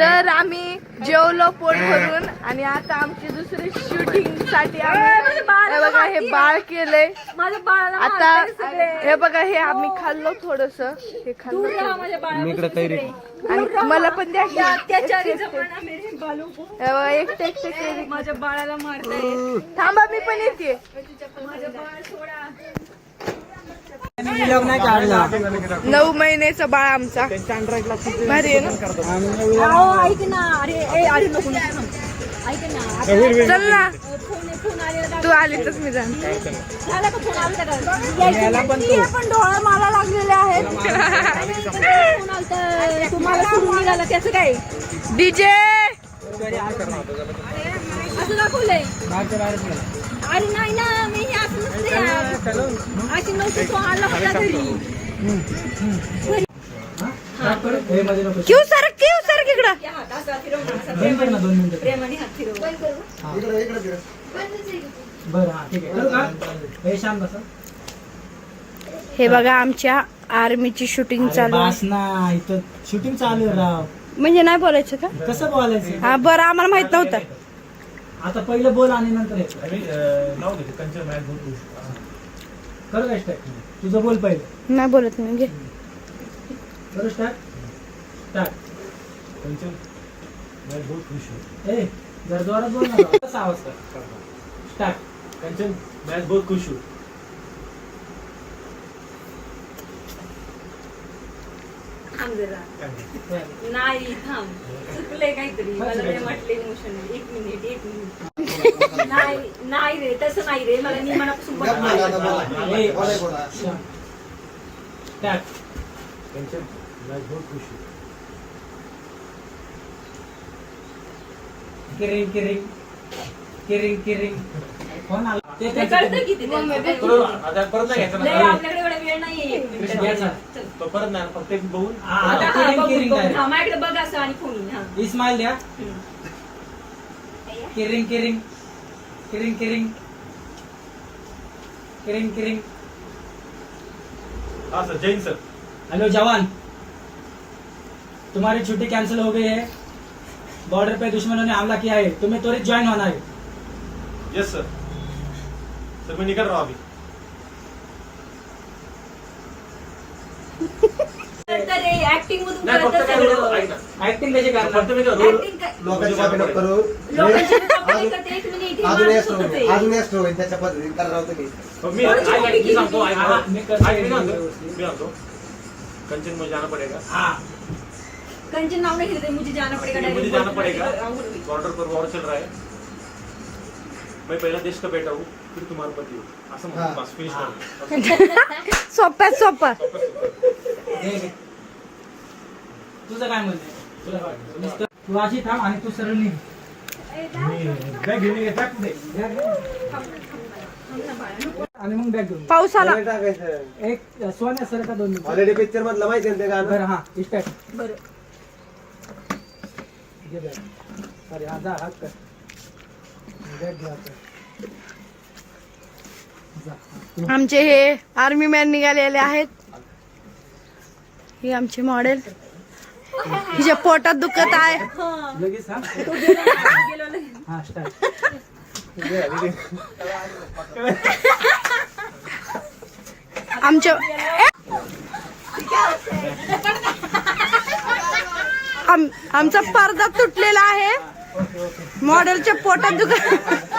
तर आम्ही जेवलो पोट भरून आणि आता आमची दुसरी शूटिंग साठी आम्ही बघा हे बाळ केलंय माझ्या बाळाला. आता हे बघा हे आम्ही खाल्लो थोडस हे खाल्लं आणि मला पण द्या एकटे एकटे माझ्या बाळाला मारताय. थांबा मी पण येते. व्हिडिओ नाही काढला. 9 महिन्याचा बाळ आमचा भारी आहे ना. ऐक ना, अरे नको ऐक ना, चल ना तू आली तर मी जाण. झाला का फोन आलता का? पण डोळा मला लागलेले आहेत. फोन आलता तुम्हाला सोडून निघाला त्याचं काय? डीजे असं दाखवलंय. अरे नाही ना, मी असं नसते अशी नव्हती. तो आला होता घरी. क्यू सरक इकडं. प्रेमाने हात फिरव. हे बघा आमच्या आर्मीची शूटिंग चालू आहे. इथं शूटिंग चालू आहे राव. म्हणजे नाही बोलायचं का? कसं बोलायचं? हा बरं आम्हाला माहित नव्हतं. आता पहिलं बोल आणि नंतर कर काय स्टार्ट. तुझं बोल पहिलं. नाही बोलत मी. घे करू स्टार्ट. स्टार्ट. ए जर जोरात बोल ना. कसा आवाज कर. स्टार्ट. कंचन मैं बहुत खुश हूँ. थांब जरा. नाही थांब, चुकलंय काहीतरी. मला ते म्हटले इमोशनल. एक मिनिट. नाही रे, तसं नाही रे. मला मी मनापासून स्टार्ट. कंचन मैं बहुत खुश हूँ. किरिंग किरिंग किरिंग किरिंग. कोण आला? ते कळतं की ते. आता परत नाही घ्यायचं लय ना. आपल्याकडे एवढा वेळ नाहीये. एक मिनिट. घ्यायचा. चल. तो परत नाही फक्त एक बघून. आता किरिंग किरिंग आहे. हा माझ्याकडे बघ असं आणि फोन येईल. हा. इस्माईल द्या. किरिंग किरिंग किरिंग किरिंग किरिंग किरिंग. हाँ सर, जैन सर. हेलो जवान, तुम्हारी छुट्टी कैंसिल हो गई है. बॉर्डर पे दुश्मनों ने हमला किया है. तुम्हें त्वरित ज्वाइन होना है. Yes sir. सर मैं निकल रहा हूँ अभी. तर ऍक्टिंग मधून नाही फक्त कळतं काय सगळं. बोलतो, ऐक ना. ऍक्टिंग कशी करणार? फक्त मी काय रोल Acting काय? लोकांची कॉपी नको करू. लोकांची कॉपी करते. एक मिनिट. हे अजून माणूस एक्स्ट्रा होतं ते. होईल. अजून एक्स्ट्रा होईल त्याच्या पद्धतीने करणार होतं मी. मी मी सांगतो ऐक हा, ना. मी करतो. ऐक, मी सांगतो. कंचन मुझे जाना पड़ेगा. हाँ. कंचन नाव नाही घेतलं. मुझे जाना पडेगा. मुझे जाना पड़ेगा. बॉर्डर पर वॉर चल रहा है. मैं पहला देश का बेटा हूँ, फिर तुम्हारा पति हूँ. असं म्हणतो बस फिनिश कर. सोप्यात सोपा. तुझं काय म्हणणं? तुला काय वाटतं? तू अशी थांब आणि तू सरळ निघ. बॅग घेऊन ये, टाक पुढे. आणि मग बॅग घेऊन पाऊस आला. नाही टाकायचं. एक सोन्या सर का 2 मिनिट. ऑलरेडी पिक्चर मधलं माहिती आहे ना ते गाणं. बरं हा स्टार्ट. बरं. घे बॅग. अरे हा जा हात कर. बॅग घे आता. जा. आमचे हे आर्मी मॅन निघालेले आहेत. ही आमची मॉडेल. हिच्या पोटात दुखत आहे. लगेच हा. गेलो नाही. हा स्टार्ट. आमच्या आमचा पडदा तुटलेला आहे. मॉडेलच्या पोटात दुखत